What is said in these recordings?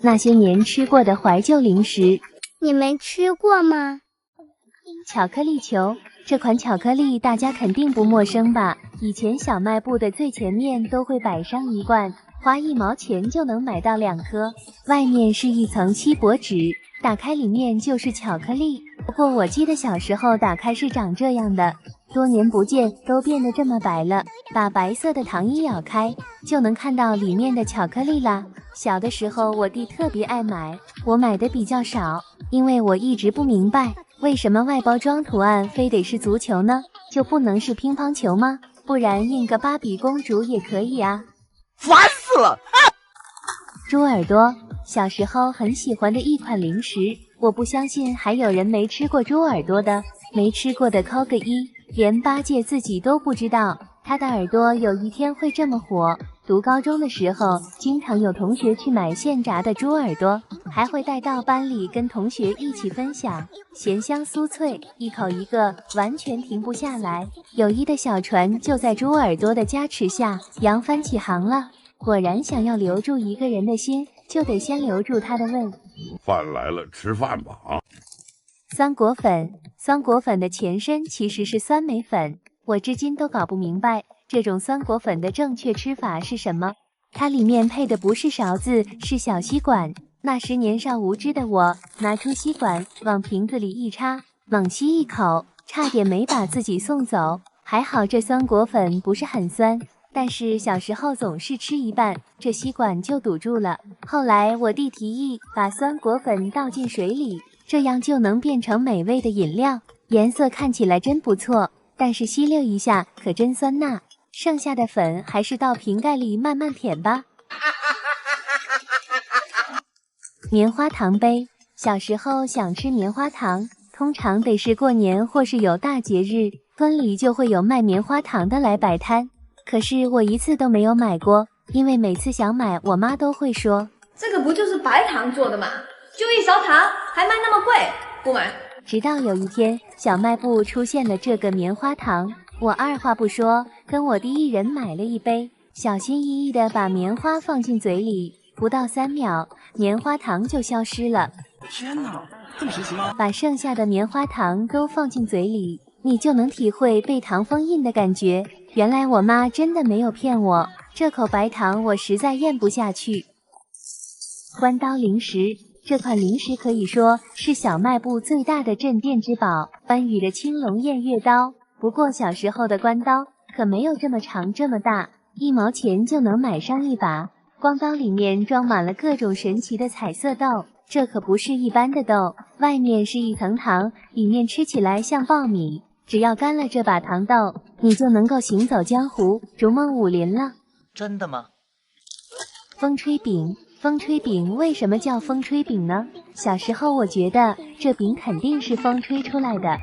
那些年吃过的怀旧零食。你没吃过吗？巧克力球，这款巧克力大家肯定不陌生吧？以前小卖部的最前面都会摆上一罐，花1毛钱就能买到2颗，外面是一层锡箔纸，打开里面就是巧克力。不过我记得小时候打开是长这样的，多年不见都变得这么白了。把白色的糖衣咬开，就能看到里面的巧克力啦。小的时候我弟特别爱买，我买的比较少，因为我一直不明白为什么外包装图案非得是足球呢？就不能是乒乓球吗？不然印个芭比公主也可以啊。烦死了！猪耳朵，小时候很喜欢的一款零食，我不相信还有人没吃过猪耳朵的，没吃过的扣个1，连八戒自己都不知道他的耳朵有一天会这么火。读高中的时候，经常有同学去买现炸的猪耳朵，还会带到班里跟同学一起分享，咸香酥脆，一口一个，完全停不下来。友谊的小船就在猪耳朵的加持下扬帆起航了。果然，想要留住一个人的心，就得先留住他的胃。饭来了，吃饭吧啊！酸果粉，酸果粉的前身其实是酸梅粉，我至今都搞不明白这种酸果粉的正确吃法是什么？它里面配的不是勺子，是小吸管。那时年少无知的我，拿出吸管往瓶子里一插，猛吸一口，差点没把自己送走。还好这酸果粉不是很酸，但是小时候总是吃一半，这吸管就堵住了。后来我弟提议把酸果粉倒进水里，这样就能变成美味的饮料，颜色看起来真不错，但是吸溜一下可真酸呐。剩下的粉还是倒瓶盖里慢慢舔吧。棉花糖杯，小时候想吃棉花糖，通常得是过年或是有大节日，村里就会有卖棉花糖的来摆摊。可是我一次都没有买过，因为每次想买，我妈都会说：“这个不就是白糖做的吗？就1勺糖，还卖那么贵，不买。”直到有一天，小卖部出现了这个棉花糖，我二话不说，跟我弟一人买了一杯，小心翼翼地把棉花放进嘴里，不到3秒，棉花糖就消失了。天哪，这么神奇吗？把剩下的棉花糖都放进嘴里，你就能体会被糖封印的感觉。原来我妈真的没有骗我，这口白糖我实在咽不下去。关刀零食，这款零食可以说是小卖部最大的镇店之宝，番禺的青龙偃月刀。不过小时候的关刀可没有这么长这么大，1毛钱就能买上一把。光刀里面装满了各种神奇的彩色豆，这可不是一般的豆，外面是一层糖，里面吃起来像苞米。只要干了这把糖豆，你就能够行走江湖，逐梦武林了。真的吗？风吹饼，风吹饼为什么叫风吹饼呢？小时候我觉得这饼肯定是风吹出来的，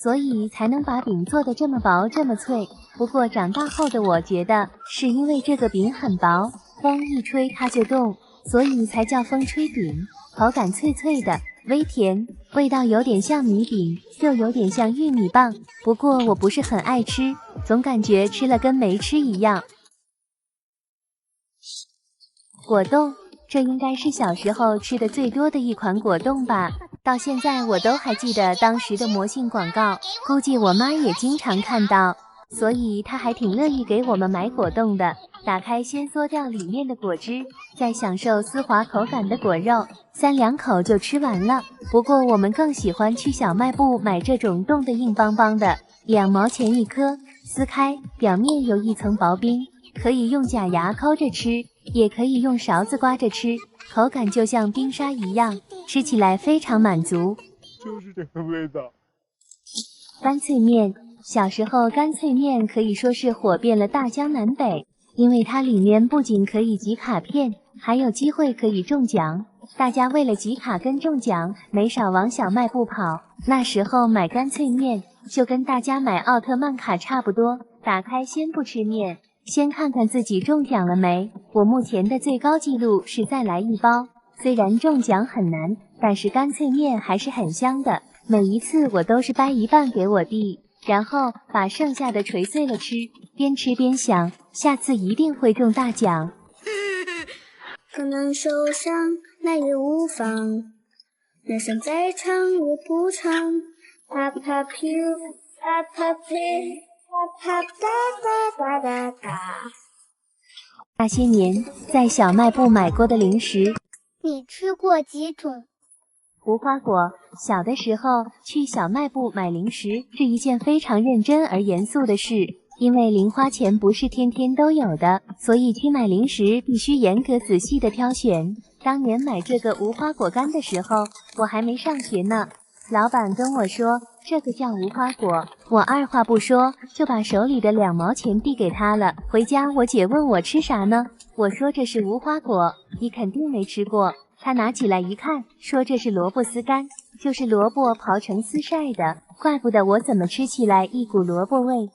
所以才能把饼做得这么薄这么脆。不过长大后的我觉得是因为这个饼很薄，风一吹它就动，所以才叫风吹饼。口感脆脆的，微甜，味道有点像米饼，又有点像玉米棒。不过我不是很爱吃，总感觉吃了跟没吃一样。果冻，这应该是小时候吃的最多的一款果冻吧。到现在我都还记得当时的魔性广告，估计我妈也经常看到，所以她还挺乐意给我们买果冻的。打开先嗦掉里面的果汁，再享受丝滑口感的果肉，3、2口就吃完了。不过我们更喜欢去小卖部买这种冻得硬邦邦的，2毛钱一颗，撕开表面有一层薄冰，可以用假牙抠着吃，也可以用勺子刮着吃，口感就像冰沙一样，吃起来非常满足。就是这个味道。干脆面，小时候干脆面可以说是火遍了大江南北，因为它里面不仅可以集卡片，还有机会可以中奖。大家为了集卡跟中奖，没少往小卖部跑。那时候买干脆面就跟大家买奥特曼卡差不多，打开先不吃面，先看看自己中奖了没。我目前的最高纪录是再来1包，虽然中奖很难，但是干脆面还是很香的。每一次我都是掰一半给我弟，然后把剩下的捶碎了吃，边吃边想，下次一定会中大奖。可能受伤，那也无妨。人生再长也不长。啪啪 Q， 啪啪 play， 啪啪哒哒哒哒哒。那些年在小卖部买过的零食，你吃过几种？无花果。小的时候去小卖部买零食是一件非常认真而严肃的事，因为零花钱不是天天都有的，所以去买零食必须严格仔细的挑选。当年买这个无花果干的时候，我还没上学呢。老板跟我说这个叫无花果，我二话不说就把手里的2毛钱递给他了。回家我姐问我吃啥呢，我说这是无花果，你肯定没吃过。他拿起来一看，说这是萝卜丝干，就是萝卜刨成丝晒的，怪不得我怎么吃起来一股萝卜味。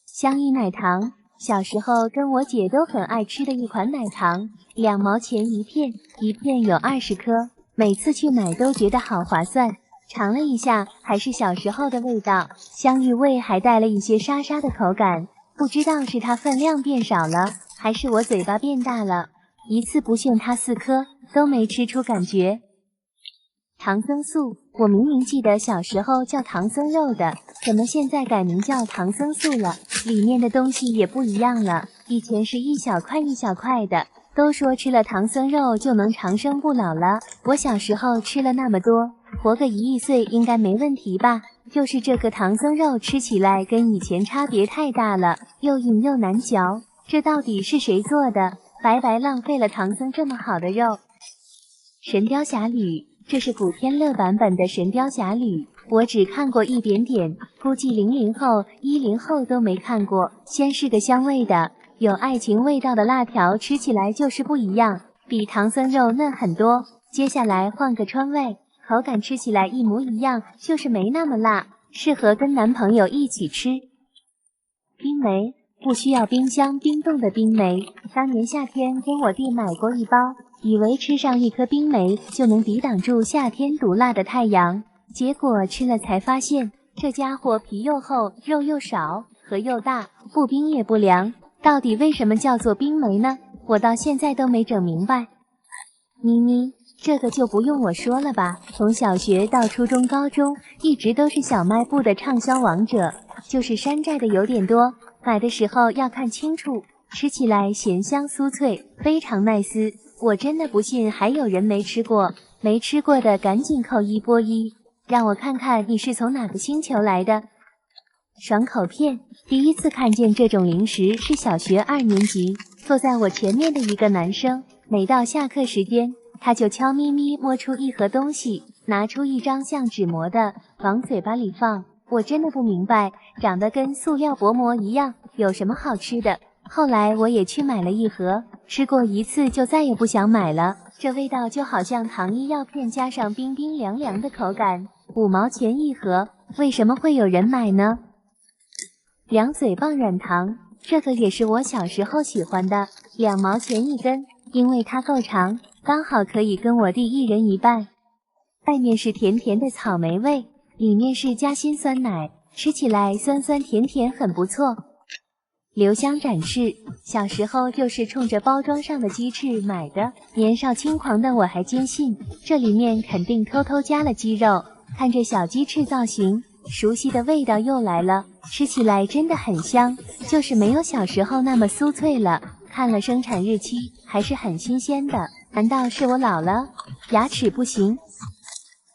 香芋奶糖，小时候跟我姐都很爱吃的一款奶糖，2毛钱一片，一片有20颗，每次去买都觉得好划算。尝了一下，还是小时候的味道，香芋味还带了一些沙沙的口感，不知道是它分量变少了，还是我嘴巴变大了，一次不炫它4颗都没吃出感觉。唐僧素，我明明记得小时候叫唐僧肉的，怎么现在改名叫唐僧素了？里面的东西也不一样了，以前是一小块一小块的，都说吃了唐僧肉就能长生不老了，我小时候吃了那么多，活个1亿岁应该没问题吧？就是这个唐僧肉吃起来跟以前差别太大了，又硬又难嚼，这到底是谁做的？白白浪费了唐僧这么好的肉。神雕侠侣，这是古天乐版本的神雕侠侣，我只看过一点点，估计00后、10后都没看过。先是个香味的，有爱情味道的辣条，吃起来就是不一样，比唐僧肉嫩很多。接下来换个川味，口感吃起来一模一样，就是没那么辣，适合跟男朋友一起吃。冰梅，不需要冰箱冰冻的冰梅，当年夏天跟我弟买过一包，以为吃上一颗冰梅就能抵挡住夏天毒辣的太阳，结果吃了才发现，这家伙皮又厚，肉又少，核又大，不冰也不凉。到底为什么叫做冰梅呢？我到现在都没整明白。咪咪，这个就不用我说了吧，从小学到初中、高中，一直都是小卖部的畅销王者，就是山寨的有点多，买的时候要看清楚，吃起来咸香酥脆，非常耐撕。我真的不信还有人没吃过，没吃过的赶紧扣1波1，让我看看你是从哪个星球来的。爽口片，第一次看见这种零食是小学2年级，坐在我前面的一个男生，每到下课时间，他就悄咪咪摸出一盒东西，拿出一张像纸膜的，往嘴巴里放。我真的不明白，长得跟塑料薄膜一样，有什么好吃的？后来我也去买了一盒，吃过1次就再也不想买了，这味道就好像糖衣药片加上冰冰凉凉的口感。5毛钱一盒，为什么会有人买呢？凉嘴棒软糖，这个也是我小时候喜欢的，2毛钱一根，因为它够长，刚好可以跟我弟1人1半。外面是甜甜的草莓味，里面是夹心酸奶，吃起来酸酸甜甜，很不错。留香展翅，小时候就是冲着包装上的鸡翅买的，年少轻狂的我还坚信这里面肯定偷偷加了鸡肉。看这小鸡翅造型，熟悉的味道又来了，吃起来真的很香，就是没有小时候那么酥脆了。看了生产日期，还是很新鲜的，难道是我老了？牙齿不行。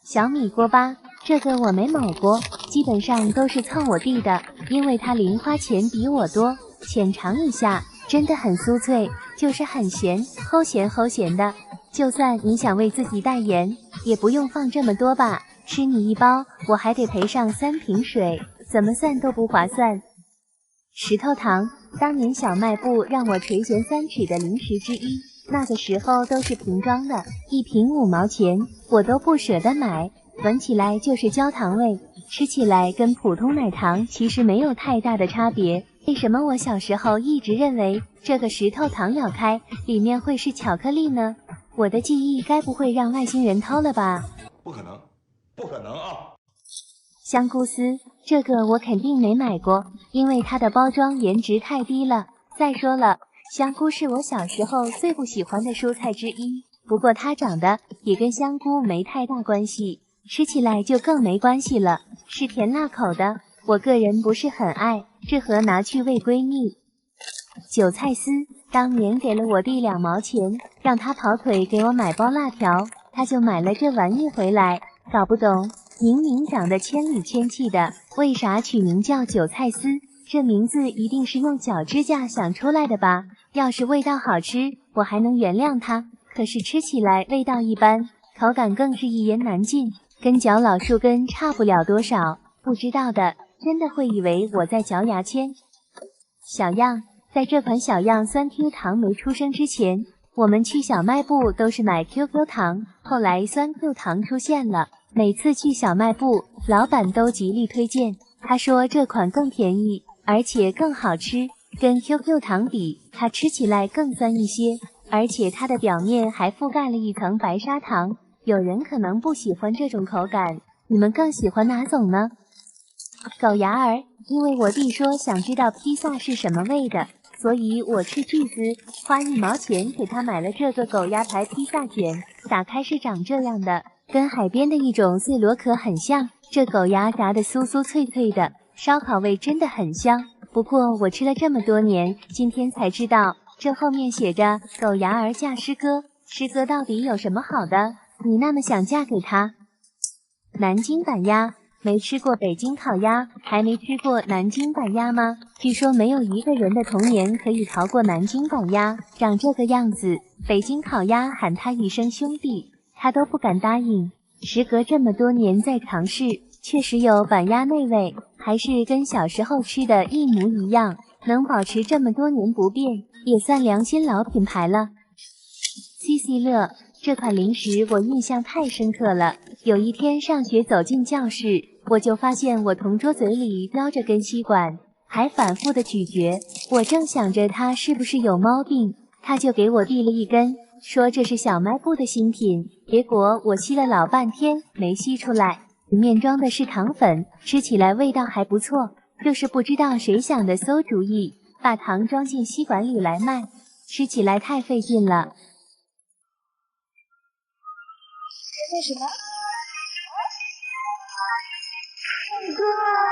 小米锅巴，这个我没买过，基本上都是蹭我弟的，因为他零花钱比我多。浅尝一下，真的很酥脆，就是很咸，齁咸齁咸的。就算你想为自己代言，也不用放这么多吧，吃你一包，我还得赔上3瓶水，怎么算都不划算。石头糖，当年小卖部让我垂涎3尺的零食之一，那个时候都是瓶装的，一瓶5毛钱，我都不舍得买，闻起来就是焦糖味，吃起来跟普通奶糖其实没有太大的差别。为什么我小时候一直认为这个石头糖咬开里面会是巧克力呢？我的记忆该不会让外星人偷了吧？不可能，不可能啊！香菇丝，这个我肯定没买过，因为它的包装颜值太低了。再说了，香菇是我小时候最不喜欢的蔬菜之一，不过它长得也跟香菇没太大关系，吃起来就更没关系了，是甜辣口的，我个人不是很爱，这盒拿去喂闺蜜。韭菜丝，当年给了我弟2毛钱，让他跑腿给我买包辣条，他就买了这玩意回来，搞不懂，明明长得千里千气的，为啥取名叫韭菜丝？这名字一定是用脚指甲想出来的吧？要是味道好吃，我还能原谅它，可是吃起来味道一般，口感更是一言难尽，跟嚼老树根差不了多少。不知道的真的会以为我在嚼牙签。小样，在这款小样酸 Q 糖没出生之前，我们去小卖部都是买 QQ 糖，后来酸 Q 糖出现了，每次去小卖部，老板都极力推荐，他说这款更便宜，而且更好吃，跟 QQ 糖比，它吃起来更酸一些，而且它的表面还覆盖了一层白砂糖。有人可能不喜欢这种口感，你们更喜欢哪种呢？狗牙儿，因为我弟说想知道披萨是什么味的，所以我斥巨资花1毛钱给他买了这个狗牙牌披萨卷，打开是长这样的，跟海边的一种碎螺壳很像，这狗牙炸得酥酥脆脆的，烧烤味真的很香。不过我吃了这么多年，今天才知道这后面写着狗牙儿嫁师哥，师哥到底有什么好的？你那么想嫁给他？南京板鸭，没吃过北京烤鸭，还没吃过南京板鸭吗？据说没有一个人的童年可以逃过南京板鸭，长这个样子，北京烤鸭喊他一声兄弟，他都不敢答应。时隔这么多年再尝试，确实有板鸭内味，还是跟小时候吃的一模一样，能保持这么多年不变，也算良心老品牌了。CC 乐，这款零食我印象太深刻了。有一天上学走进教室，我就发现我同桌嘴里叼着根吸管，还反复的咀嚼。我正想着他是不是有毛病，他就给我递了一根，说这是小卖部的新品。结果我吸了老半天没吸出来，里面装的是糖粉，吃起来味道还不错，就是不知道谁想的馊主意，把糖装进吸管里来卖，吃起来太费劲了。为什么？哥。